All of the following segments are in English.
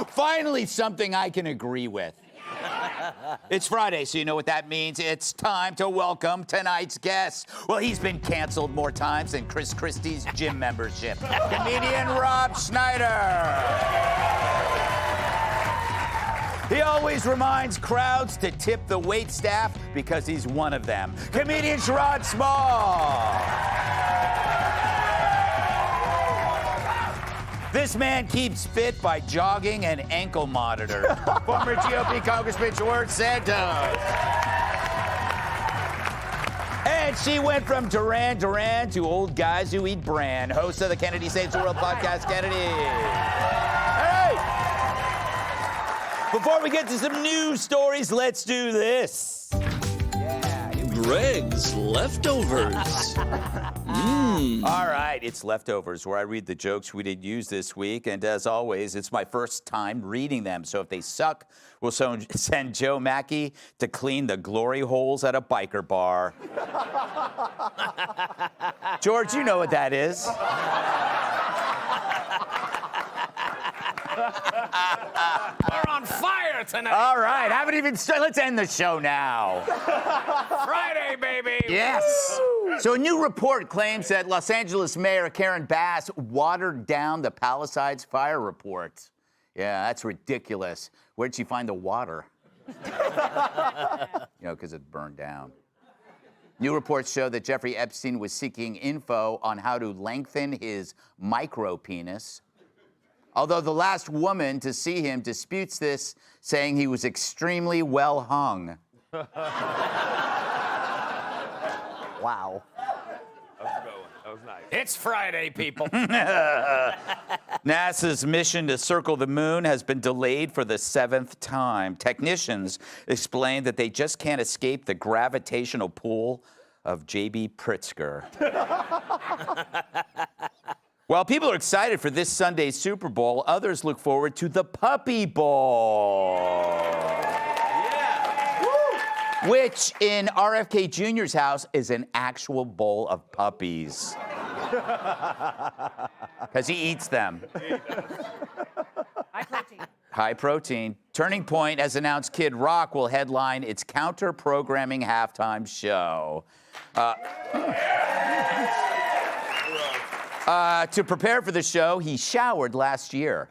Finally, something I can agree with. It's Friday, so you know what that means. It's time to welcome tonight's guest. Well, he's been canceled more times than Chris Christie's gym membership. Comedian Rob Schneider. He always reminds crowds to tip the waitstaff because he's one of them. Comedian Sherrod Small. This man keeps fit by jogging and ankle monitor. Former GOP Congressman George Santos. And she went from Duran Duran to old guys who eat bran. Host of the Kennedy Saves the World podcast, Kennedy. Hey! Before we get to some news stories, let's do this. Greg's Leftovers. All right, it's Leftovers, where I read the jokes we didn't use this week. And as always, it's my first time reading them. So if they suck, we'll send Joe Mackey to clean the glory holes at a biker bar. George, you know what that is. We're on fire tonight. All right, haven't even started. Let's end the show now. Friday, baby. Yes. So a new report claims that Los Angeles Mayor Karen Bass watered down the Palisades fire report. Yeah, that's ridiculous. Where'd she find the water? Because it burned down. New reports show that Jeffrey Epstein was seeking info on how to lengthen his micro-penis. Although the last woman to see him disputes this, saying he was extremely well hung. Wow. That was a good one. That was nice. It's Friday, people. NASA's mission to circle the moon has been delayed for the 7th time. Technicians explain that they just can't escape the gravitational pull of J.B. Pritzker. While people are excited for this Sunday's Super Bowl, others look forward to the Puppy Bowl. Yeah. Woo! Which, in RFK Jr.'s house, is an actual bowl of puppies. Because he eats them. High protein. High protein. Turning Point has announced Kid Rock will headline its counter-programming halftime show. To prepare for the show, he showered last year.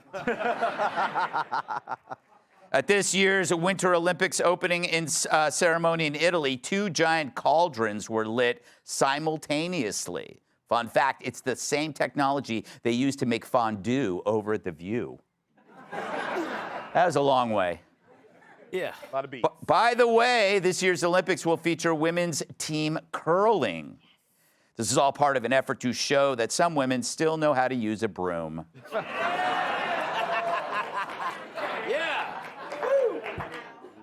At this year's Winter Olympics opening ceremony in Italy, 2 giant cauldrons were lit simultaneously. Fun fact, it's the same technology they used to make fondue over at The View. That was a long way. Yeah, a lot of beats. By the way, this year's Olympics will feature women's team curling. This is all part of an effort to show that some women still know how to use a broom. Yeah.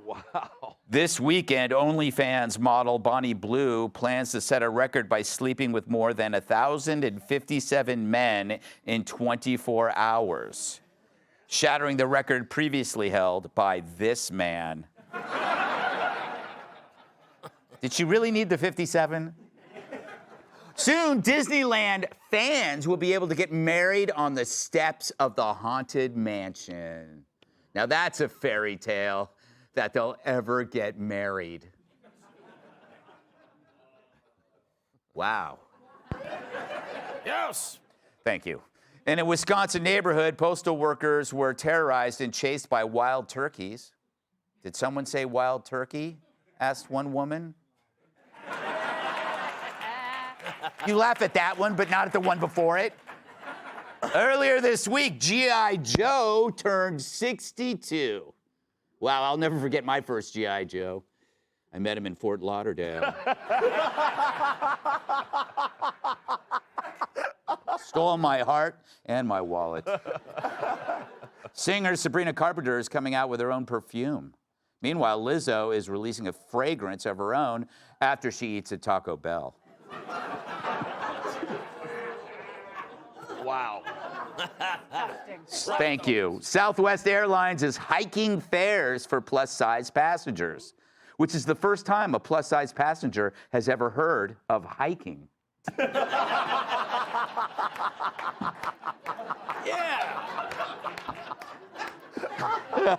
Wow. This weekend, OnlyFans model Bonnie Blue plans to set a record by sleeping with more than 1,057 men in 24 hours, shattering the record previously held by this man. Did she really need the 57? Soon, Disneyland fans will be able to get married on the steps of the Haunted Mansion. Now, that's a fairy tale that they'll ever get married. Wow. Yes. Thank you. In a Wisconsin neighborhood, postal workers were terrorized and chased by wild turkeys. Did someone say wild turkey? Asked one woman. You laugh at that one, but not at the one before it. Earlier this week, G.I. Joe turned 62. Wow, I'll never forget my first G.I. Joe. I met him in Fort Lauderdale. Stole my heart and my wallet. Singer Sabrina Carpenter is coming out with her own perfume. Meanwhile, Lizzo is releasing a fragrance of her own after she eats at Taco Bell. Wow. Thank you. Southwest Airlines is hiking fares for plus-size passengers, which is the first time a plus-size passenger has ever heard of hiking. Yeah.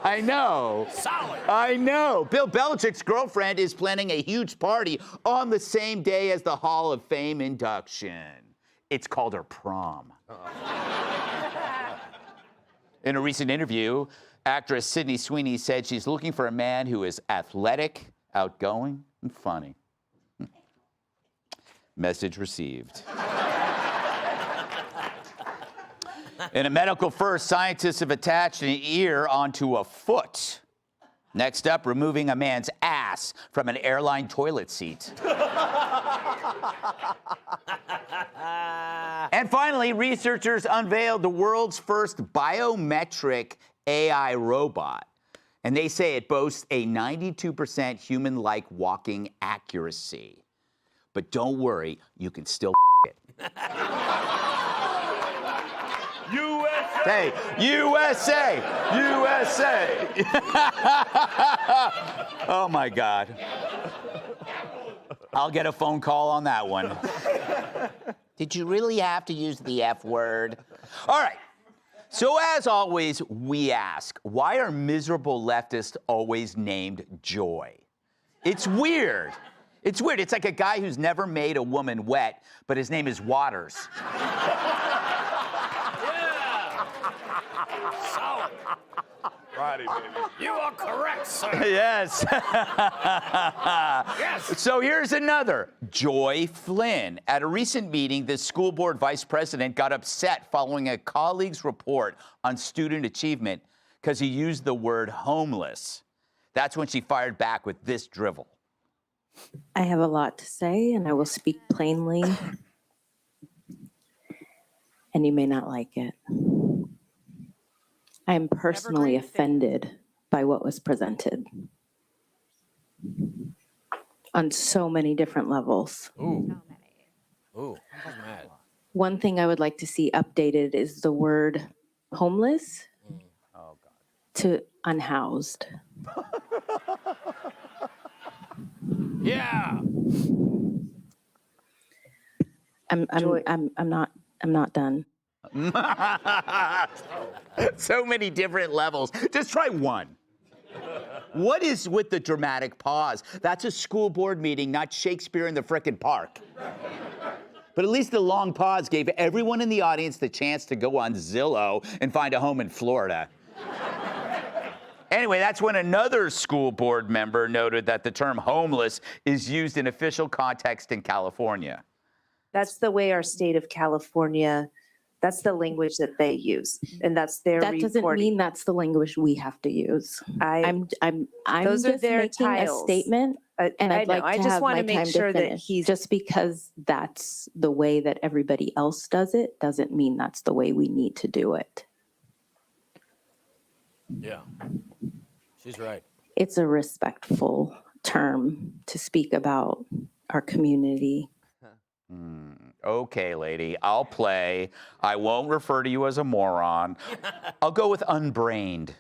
I know. Solid. I know. Bill Belichick's girlfriend is planning a huge party on the same day as the Hall of Fame induction. It's called her prom. In a recent interview, actress Sydney Sweeney said she's looking for a man who is athletic, outgoing, and funny. Message received. In a medical first, scientists have attached an ear onto a foot. Next up, removing a man's ass from an airline toilet seat. And finally, researchers unveiled the world's first biometric AI robot. And they say it boasts a 92% human-like walking accuracy. But don't worry, you can still it. USA. Hey, USA! USA! Oh my God. I'll get a phone call on that one. Did you really have to use the F word? All right. So as always, we ask, why are miserable leftists always named Joy? It's weird. It's weird. It's like a guy who's never made a woman wet, but his name is Waters. Solid. Friday, baby. You are correct, sir. Yes. Yes. So here's another. Joy Flynn. At a recent meeting, the school board vice president got upset following a colleague's report on student achievement because he used the word homeless. That's when she fired back with this drivel. I have a lot to say, and I will speak plainly, and you may not like it. I am personally offended by what was presented on so many different levels. Ooh. Ooh, I'm mad. One thing I would like to see updated is the word homeless to unhoused. Yeah. I'm not done. So many different levels. Just try one. What is with the dramatic pause? That's a school board meeting, not Shakespeare in the frickin' park. But at least the long pause gave everyone in the audience the chance to go on Zillow and find a home in Florida. Anyway, that's when another school board member noted that the term homeless is used in official context in California. That's the way our state of California, that's the language that they use, and that's their That doesn't reporting. mean that's the language we have to use. I'm Those are just their making titles. a statement, and I I'd know. like to I just have want my to make time sure to that finish. he's Just because that's the way that everybody else does it doesn't mean that's the way we need to do it. Yeah. She's right. It's a respectful term to speak about our community. Okay, lady, I'll play. I won't refer to you as a moron. I'll go with unbrained.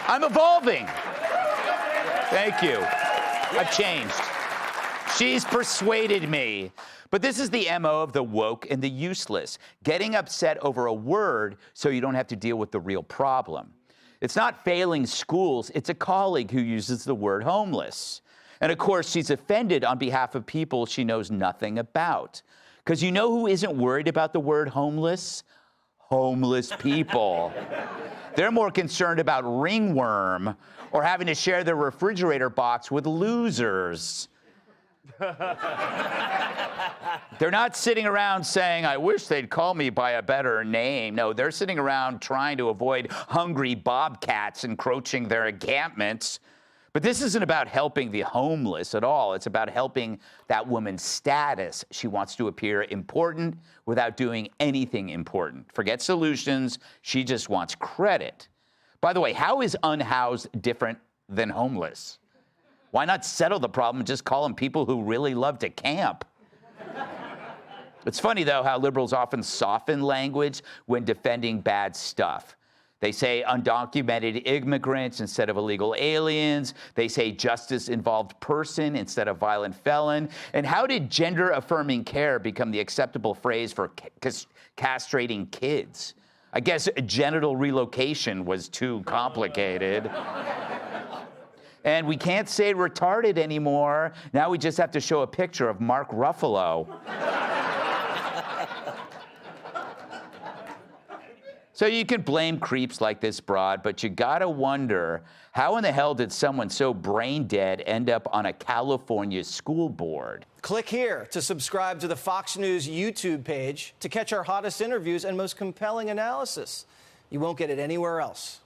I'm evolving. Thank you. I've changed. She's persuaded me. But this is the MO of the woke and the useless, getting upset over a word so you don't have to deal with the real problem. It's not failing schools, it's a colleague who uses the word homeless. And of course, she's offended on behalf of people she knows nothing about. Because you know who isn't worried about the word homeless? Homeless people. They're more concerned about ringworm or having to share their refrigerator box with losers. They're not sitting around saying, I wish they'd call me by a better name. No, they're sitting around trying to avoid hungry bobcats encroaching their encampments. But this isn't about helping the homeless at all. It's about helping that woman's status. She wants to appear important without doing anything important. Forget solutions. She just wants credit. By the way, how is unhoused different than homeless? Why not settle the problem and just call them people who really love to camp? It's funny, though, how liberals often soften language when defending bad stuff. They say undocumented immigrants instead of illegal aliens. They say justice-involved person instead of violent felon. And how did gender-affirming care become the acceptable phrase for castrating kids? I guess genital relocation was too complicated. And we can't say retarded anymore. Now we just have to show a picture of Mark Ruffalo. So you could blame creeps like this broad, but you gotta wonder, how in the hell did someone so brain dead end up on a California school board? Click here to subscribe to the Fox News YouTube page to catch our hottest interviews and most compelling analysis. You won't get it anywhere else.